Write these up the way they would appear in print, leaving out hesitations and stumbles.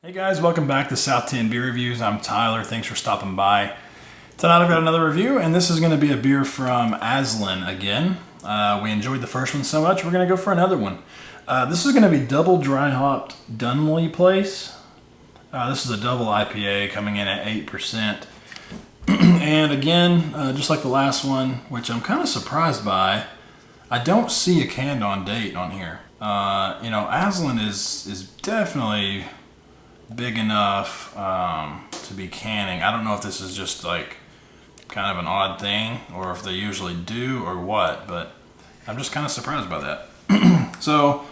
Hey guys, welcome back to South 10 Beer Reviews. I'm Tyler. Thanks for stopping by. Tonight I've got another review, and this is going to be a beer from Aslin again. We enjoyed the first one so much, we're going to go for another one. This is going to be double dry hopped Dunley Place. This is a double IPA coming in at 8%. And again, just like the last one, which I'm kind of surprised by, I don't see a canned on date on here. Aslin is definitely big enough to be canning. I don't know if this is just like kind of an odd thing or if they usually do or what, but I'm just kind of surprised by that. So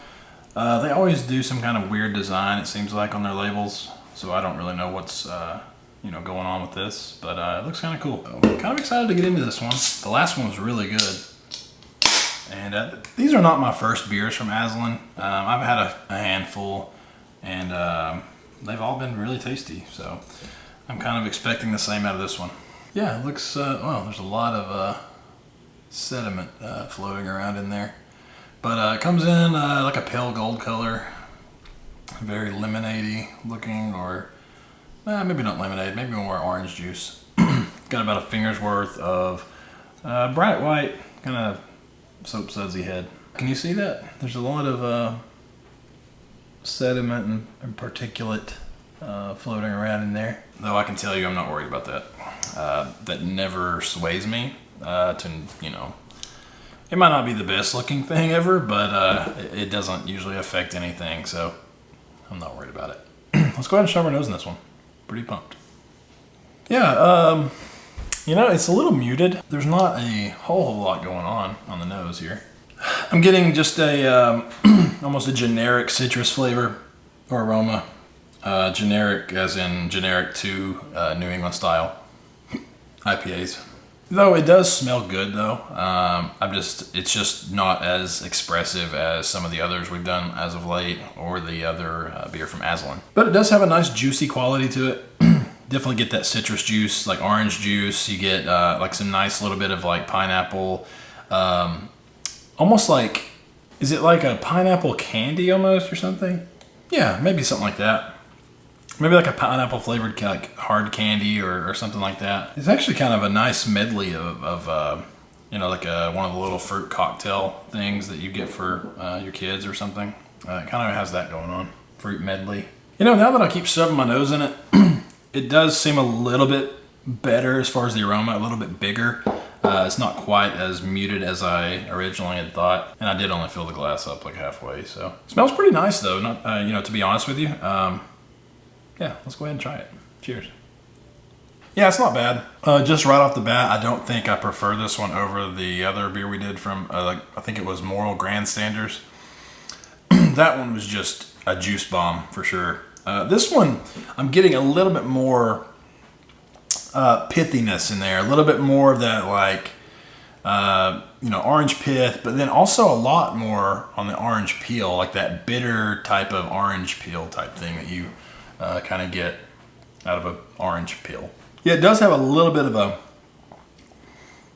they always do some kind of weird design, it seems like, on their labels, so I don't really know what's going on with this, but it looks kind of cool. I'm kind of excited to get into this one. The last one was really good. And these are not my first beers from Aslin. I've had a handful, and they've all been really tasty, so I'm kind of expecting the same out of this one. Yeah, it looks, well, there's a lot of sediment floating around in there. But it comes in like a pale gold color, very lemonade-y looking, or maybe not lemonade, maybe more orange juice. Got about a finger's worth of bright white, kind of soap sudsy head. Can you see that? There's a lot of sediment and particulate floating around in there. Though I can tell you I'm not worried about that. That never sways me it might not be the best looking thing ever, but it doesn't usually affect anything, so I'm not worried about it. Let's go ahead and shove our nose in this one. Pretty pumped. Yeah, it's a little muted. There's not a whole lot going on the nose here. I'm getting just a almost a generic citrus flavor or aroma. Generic as in generic to New England style IPAs. Though it does smell good though. It's just not as expressive as some of the others we've done as of late, or the other beer from Aslin. But it does have a nice juicy quality to it. Definitely get that citrus juice, like orange juice. You get like some nice little bit of like pineapple. Almost like, is it like a pineapple candy almost or something? Yeah, maybe something like that. Maybe like a pineapple flavored like hard candy or something like that. It's actually kind of a nice medley of like one of the little fruit cocktail things that you get for your kids or something. It kind of has that going on, fruit medley. Now that I keep shoving my nose in it, it does seem a little bit better as far as the aroma, a little bit bigger. It's not quite as muted as I originally had thought, and I did only fill the glass up like halfway, so. It smells pretty nice though, not to be honest with you. Yeah, let's go ahead and try it. Cheers. Yeah, it's not bad. Just right off the bat, I don't think I prefer this one over the other beer we did from, I think it was Moral Grandstanders. That one was just a juice bomb for sure. This one, I'm getting a little bit more pithiness in there, a little bit more of that like orange pith, but then also a lot more on the orange peel, like that bitter type of orange peel type thing that you kind of get out of an orange peel. Yeah, it does have a little bit of a, I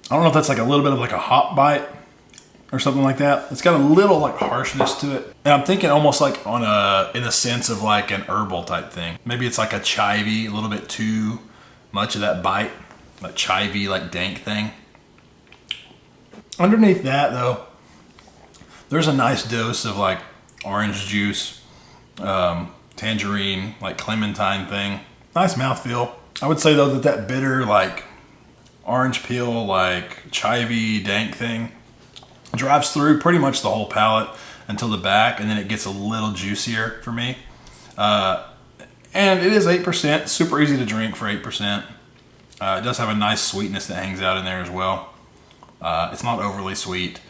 don't know if that's like a little bit of like a hop bite or something like that. It's got a little like harshness to it. And I'm thinking almost like in the sense of like an herbal type thing. Maybe it's like a chivy, a little bit too much of that bite, like chivy, like dank thing. Underneath that though, there's a nice dose of like orange juice, tangerine, like clementine thing. Nice mouthfeel. I would say though that bitter like orange peel, like chivy, dank thing drives through pretty much the whole palate until the back, and then it gets a little juicier for me. And it is 8%, super easy to drink for 8%. It does have a nice sweetness that hangs out in there as well. It's not overly sweet.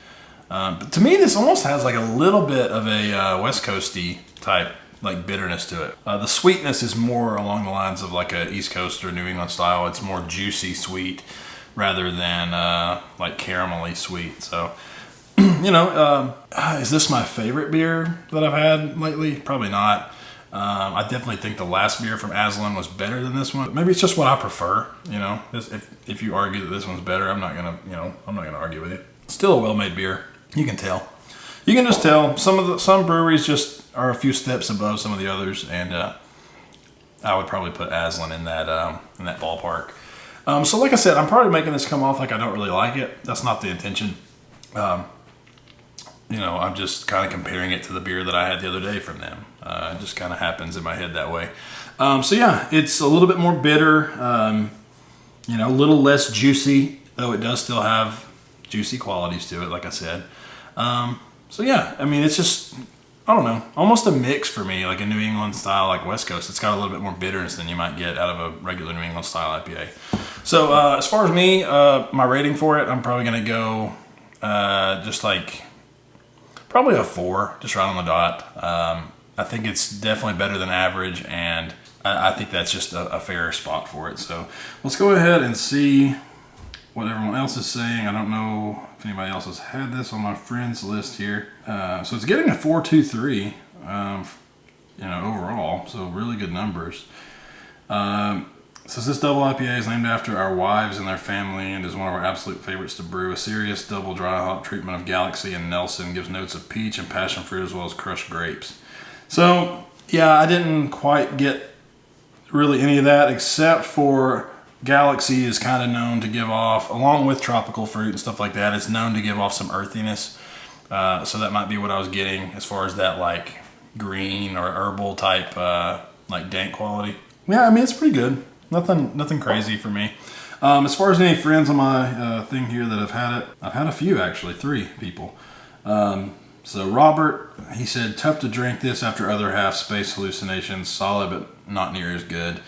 But to me, this almost has like a little bit of a West Coasty type like bitterness to it. The sweetness is more along the lines of like a East Coast or New England style. It's more juicy sweet rather than like caramelly sweet. So, is this my favorite beer that I've had lately? Probably not. I definitely think the last beer from Aslin was better than this one. Maybe it's just what I prefer. If you argue that this one's better, I'm not gonna argue with you. Still a well-made beer. You can tell. You can just tell some breweries just are a few steps above some of the others, and I would probably put Aslin in that ballpark. So like I said, I'm probably making this come off like I don't really like it. That's not the intention. You know, I'm just kind of comparing it to the beer that I had the other day from them. It just kind of happens in my head that way. So yeah, it's a little bit more bitter, you know, a little less juicy, though it does still have juicy qualities to it, like I said. So yeah, I mean, it's just, I don't know, almost a mix for me, like a New England style, like West Coast. It's got a little bit more bitterness than you might get out of a regular New England style IPA. So as far as me, my rating for it, I'm probably going to go just like probably a 4, just right on the dot. I think it's definitely better than average, and I think that's just a fair spot for it. So let's go ahead and see what everyone else is saying. I don't know if anybody else has had this on my friends list here. So it's getting a 4.23, you know, overall. So really good numbers. Says this double IPA is named after our wives and their family and is one of our absolute favorites to brew. A serious double dry hop treatment of Galaxy and Nelson, gives notes of peach and passion fruit as well as crushed grapes. So yeah, I didn't quite get really any of that, except for Galaxy is kind of known to give off, along with tropical fruit and stuff like that, it's known to give off some earthiness. So that might be what I was getting as far as that like green or herbal type like dank quality. Yeah, I mean, it's pretty good. Nothing crazy for me. As far as any friends on my thing here that have had it, I've had a few actually, 3 people. So Robert, he said, tough to drink this after other half space hallucinations, solid but not near as good.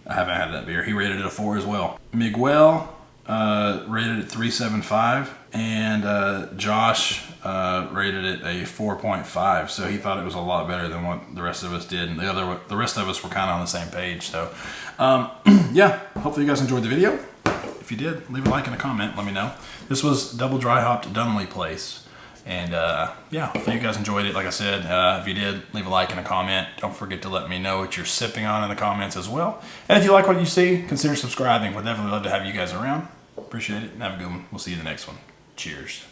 I haven't had that beer. He rated it a 4 as well. Miguel rated it 3.75, and Josh rated it a 4.5. So he thought it was a lot better than what the rest of us did, and the rest of us were kind of on the same page. So yeah, hopefully you guys enjoyed the video. If you did, leave a like and a comment. Let me know. This was double dry hopped Dunley Place. And yeah, hopefully you guys enjoyed it. Like I said, if you did, leave a like and a comment. Don't forget to let me know what you're sipping on in the comments as well. And if you like what you see, consider subscribing. We'd definitely love to have you guys around. Appreciate it, and have a good one. We'll see you in the next one. Cheers.